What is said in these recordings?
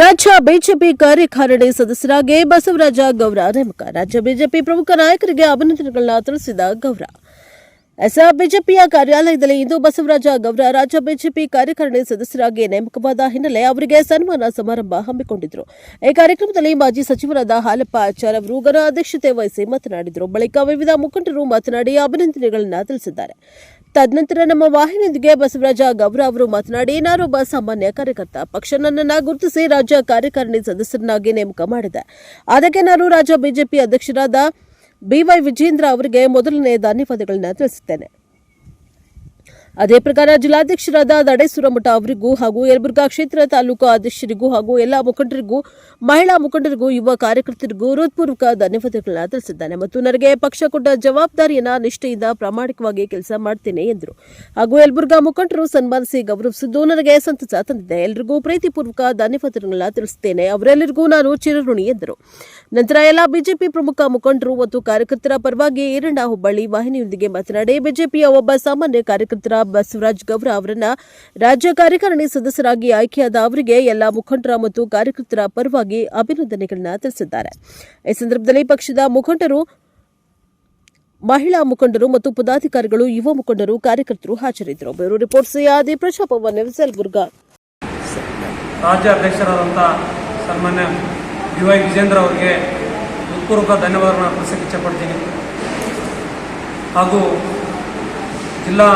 ರಾಜ್ಯ ಬಿಜೆಪಿ ಕಾರ್ಯಕಾರಿಣಿ ಸದಸ್ಯರಾಗಿ ಬಸವರಾಜ ಗೌರ ನೇಮಕ. ರಾಜ್ಯ ಬಿಜೆಪಿ ಪ್ರಮುಖ ನಾಯಕರಿಗೆ ಅಭಿನಂದನೆಗಳನ್ನ ತಿಳಿಸಿದ ಗೌರ. ಬಿಜೆಪಿಯ ಕಾರ್ಯಾಲಯದಲ್ಲಿ ಇಂದು ಬಸವರಾಜ ಗೌರ ರಾಜ್ಯ ಬಿಜೆಪಿ ಕಾರ್ಯಕಾರಿಣಿ ಸದಸ್ಯರಾಗಿ ನೇಮಕವಾದ ಹಿನ್ನೆಲೆ ಅವರಿಗೆ ಸನ್ಮಾನ ಸಮಾರಂಭ ಹಮ್ಮಿಕೊಂಡಿದ್ದರು. ಈ ಕಾರ್ಯಕ್ರಮದಲ್ಲಿ ಮಾಜಿ ಸಚಿವರಾದ ಹಾಲಪ್ಪ ಆಚಾರ್ ಅವರು ಗಣ ಅಧ್ಯಕ್ಷತೆ ವಹಿಸಿ ಮಾತನಾಡಿದರು. ಬಳಿಕ ವಿವಿಧ ಮುಖಂಡರು ಮಾತನಾಡಿ ಅಭಿನಂದನೆಗಳನ್ನ ತಿಳಿಸಿದ್ದಾರೆ. ತದನಂತರ ನಮ್ಮ ವಾಹಿನಿಯೊಂದಿಗೆ ಬಸವರಾಜ ಗೌರ ಅವರು ಮಾತನಾಡಿ, ನಾನೊಬ್ಬ ಸಾಮಾನ್ಯ ಕಾರ್ಯಕರ್ತ. ಪಕ್ಷ ನನ್ನನ್ನು ಗುರುತಿಸಿ ರಾಜ್ಯ ಕಾರ್ಯಕಾರಿಣಿ ಸದಸ್ಯರನ್ನಾಗಿ ನೇಮಕ ಮಾಡಿದೆ. ಅದಕ್ಕೆ ನಾನು ರಾಜ್ಯ ಬಿಜೆಪಿ ಅಧ್ಯಕ್ಷರಾದ BY ವಿಜೇಂದ್ರ ಅವರಿಗೆ ಮೊದಲನೇ ಧನ್ಯವಾದಗಳನ್ನು ತಿಳಿಸುತ್ತೇನೆ. ಅದೇ ಪ್ರಕಾರ ಜಿಲ್ಲಾಧ್ಯಕ್ಷರಾದ ದಡೇಸುರಮಠ ಅವರಿಗೂ ಹಾಗೂ ಯಲಬುರ್ಗಾ ಕ್ಷೇತ್ರ ತಾಲೂಕು ಅಧ್ಯಕ್ಷರಿಗೂ ಹಾಗೂ ಎಲ್ಲ ಮುಖಂಡರಿಗೂ, ಮಹಿಳಾ ಮುಖಂಡರಿಗೂ, ಯುವ ಕಾರ್ಯಕರ್ತರಿಗೂ ಹೃತ್ಪೂರ್ವಕ ಧನ್ಯವಾದಗಳನ್ನು ತಿಳಿಸಿದ್ದಾನೆ ಮತ್ತು ನನಗೆ ಪಕ್ಷ ಕೊಟ್ಟ ಜವಾಬ್ದಾರಿಯನ್ನು ನಿಷ್ಠೆಯಿಂದ ಪ್ರಾಮಾಣಿಕವಾಗಿ ಕೆಲಸ ಮಾಡ್ತೇನೆ ಎಂದರು. ಹಾಗೂ ಯಲಬುರ್ಗಾ ಮುಖಂಡರು ಸನ್ಮಾನಿಸಿ ಗೌರವಿಸಿದ್ದು ನನಗೆ ಸಂತಸ ತಂದಿದೆ. ಎಲ್ಲರಿಗೂ ಪ್ರೀತಿಪೂರ್ವಕ ಧನ್ಯವಾದಗಳನ್ನು ತಿಳಿಸುತ್ತೇನೆ. ಅವರೆಲ್ಲರಿಗೂ ನಾನು ಚಿರಋಣಿ ಎಂದರು. ನಂತರ ಎಲ್ಲ ಬಿಜೆಪಿ ಪ್ರಮುಖ ಮುಖಂಡರು ಮತ್ತು ಕಾರ್ಯಕರ್ತರ ಪರವಾಗಿ ಈರಣ್ಣ ಹುಬ್ಬಳ್ಳಿ ವಾಹಿನಿಯೊಂದಿಗೆ ಮಾತನಾಡಿ, ಬಿಜೆಪಿಯ ಒಬ್ಬ ಸಾಮಾನ್ಯ ಕಾರ್ಯಕರ್ತರ ಬಸವರಾಜ ಗೌರ ಅವರನ್ನ ರಾಜ್ಯ ಕಾರ್ಯಕಾರಿಣಿ ಸದಸ್ಯರಾಗಿ ಆಯ್ಕೆಯಾದ ಅವರಿಗೆ ಎಲ್ಲ ಮುಖಂಡರ ಮತ್ತು ಕಾರ್ಯಕರ್ತರ ಪರವಾಗಿ ಅಭಿನಂದನೆಗಳನ್ನು ತಿಳಿಸಿದ್ದಾರೆ. ಈ ಸಂದರ್ಭದಲ್ಲಿ ಪಕ್ಷದ ಮುಖಂಡರು, ಮಹಿಳಾ ಮುಖಂಡರು ಮತ್ತು ಪದಾಧಿಕಾರಿಗಳು, ಯುವ ಮುಖಂಡರು, ಕಾರ್ಯಕರ್ತರು ಹಾಜರಿದ್ದರು. ಬ್ಯೂರೋ ರಿಪೋರ್ಟ್ ಸಿಯಾದಿ ಪ್ರಜಾಭವನ್ ನ್ಯೂಸ್ ಯಲಬುರ್ಗಾ. ರಾಜ್ಯ ಅಧ್ಯಕ್ಷರಾದಂತಹ ಸನ್ಮಾನ್ಯ BY ವಿಜೇಂದ್ರ ಅವರಿಗೆ ಹೃತ್ಪೂರ್ವಕ ಧನ್ಯವಾದಗಳನ್ನು ಅರ್ಪಿಸಕ್ಕೆ ಇಚ್ಛಪಡ್ತೀನಿ. ಹಾಗೂ ಜಿಲ್ಲಾ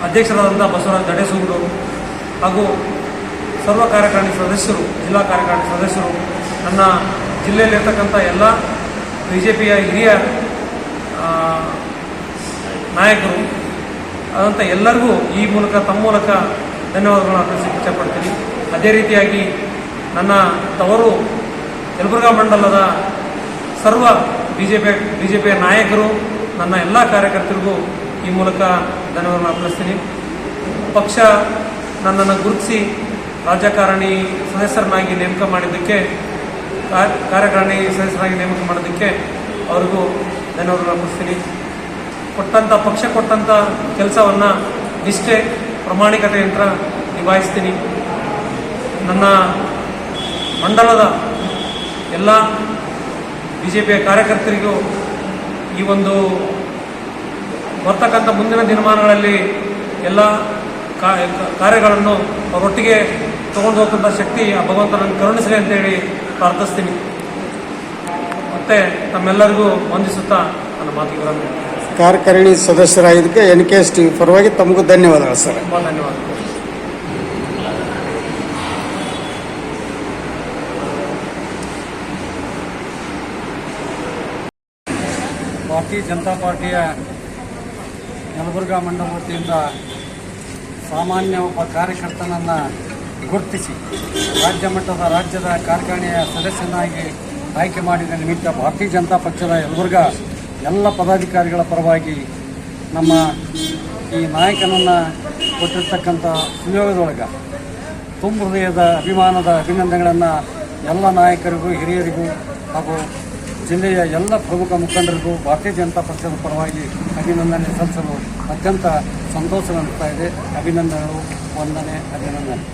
ಅಧ್ಯಕ್ಷರಾದಂಥ ಬಸವರಾಜ ದಡೇಸೂರು ಹಾಗೂ ಸರ್ವ ಕಾರ್ಯಕಾರಿಣಿ ಸದಸ್ಯರು, ಜಿಲ್ಲಾ ಕಾರ್ಯಕಾರಿಣಿ ಸದಸ್ಯರು, ನನ್ನ ಜಿಲ್ಲೆಯಲ್ಲಿರ್ತಕ್ಕಂಥ ಎಲ್ಲ ಬಿಜೆಪಿಯ ಹಿರಿಯ ನಾಯಕರು ಆದಂಥ ಎಲ್ಲರಿಗೂ ಈ ಮೂಲಕ, ತಮ್ಮ ಮೂಲಕ ಧನ್ಯವಾದಗಳನ್ನು ಅರ್ಪಿಸಕ್ಕೆ ಇಚ್ಛಪಡ್ತೀನಿ. ಅದೇ ರೀತಿಯಾಗಿ ನನ್ನ ತವರು ಯಲಬುರ್ಗಾ ಮಂಡಲದ ಸರ್ವ ಬಿಜೆಪಿಯ ನಾಯಕರು, ನನ್ನ ಎಲ್ಲ ಕಾರ್ಯಕರ್ತರಿಗೂ ಈ ಮೂಲಕ ಧನ್ಯವಾದಗಳನ್ನು ಅರ್ಪಿಸ್ತೀನಿ. ಪಕ್ಷ ನನ್ನನ್ನು ಗುರುತಿಸಿ ರಾಜಕಾರಣಿ ಸದಸ್ಯರನ್ನಾಗಿ ನೇಮಕ ಮಾಡಿದ್ದಕ್ಕೆ, ಕಾರ್ಯಕಾರಿಣಿ ಸದಸ್ಯರಾಗಿ ನೇಮಕ ಮಾಡೋದಕ್ಕೆ ಅವ್ರಿಗೂ ಧನ್ಯವಾದಗಳನ್ನು ಅರ್ಪಿಸ್ತೀನಿ. ಪಕ್ಷ ಕೊಟ್ಟಂಥ ಕೆಲಸವನ್ನು ನಿಷ್ಠೆ, ಪ್ರಾಮಾಣಿಕತೆಯಿಂದ ನಿಭಾಯಿಸ್ತೀನಿ. ನನ್ನ ಮಂಡಲದ ಎಲ್ಲ ಬಿಜೆಪಿಯ ಕಾರ್ಯಕರ್ತರಿಗೂ ಈ ಒಂದು ಬರ್ತಕ್ಕಂಥ ಮುಂದಿನ ದಿನಮಾನಗಳಲ್ಲಿ ಎಲ್ಲ ಕಾರ್ಯಗಳನ್ನು ಅವರೊಟ್ಟಿಗೆ ತಗೊಂಡು ಹೋಗ್ತಂಥ ಶಕ್ತಿ ಆ ಭಗವಂತನನ್ನು ಕರುಣಿಸಲಿ ಅಂತೇಳಿ ಪ್ರಾರ್ಥಿಸ್ತೀನಿ. ಮತ್ತೆ ತಮ್ಮೆಲ್ಲರಿಗೂ ವಂದಿಸುತ್ತಾ ನನ್ನ ಮಾತುಗಳನ್ನು ಕಾರ್ಯಕಾರಿಣಿ ಸದಸ್ಯರಾಗಿದ್ದಕ್ಕೆ NKS TV ಪರವಾಗಿ ತಮಗೂ ಧನ್ಯವಾದಗಳು ಸರ್. ತುಂಬ ಧನ್ಯವಾದಗಳು. ಭಾರತೀಯ ಜನತಾ ಪಾರ್ಟಿಯ ಯಲಬುರ್ಗಾ ಮಂಡಲ ವತಿಯಿಂದ ಸಾಮಾನ್ಯ ಒಬ್ಬ ಕಾರ್ಯಕರ್ತನನ್ನು ಗುರುತಿಸಿ ರಾಜ್ಯದ ಕಾರ್ಯಕಾರಿಣಿಯ ಸದಸ್ಯನಾಗಿ ಆಯ್ಕೆ ಮಾಡಿದ ನಿಮಿತ್ತ ಭಾರತೀಯ ಜನತಾ ಪಕ್ಷದ ಯಲಬುರ್ಗಾ ಎಲ್ಲ ಪದಾಧಿಕಾರಿಗಳ ಪರವಾಗಿ ನಮ್ಮ ಈ ನಾಯಕನನ್ನು ಕೊಟ್ಟಿರ್ತಕ್ಕಂಥ ಸುಯೋಗದೊಳಗೆ ತುಂಬ ಹೃದಯದ ಅಭಿಮಾನದ ಅಭಿನಂದನೆಗಳನ್ನು ಎಲ್ಲ ನಾಯಕರಿಗೂ, ಹಿರಿಯರಿಗೂ ಹಾಗೂ ಜಿಲ್ಲೆಯ ಎಲ್ಲ ಪ್ರಮುಖ ಮುಖಂಡರಿಗೂ ಭಾರತೀಯ ಜನತಾ ಪಕ್ಷದ ಪರವಾಗಿ ಅಭಿನಂದನೆ ಸಲ್ಲಿಸಲು ಅತ್ಯಂತ ಸಂತೋಷವೆನಿಸ್ತಾ ಇದೆ. ಅಭಿನಂದನೆಗಳು, ವಂದನೆ, ಅಭಿನಂದನೆ.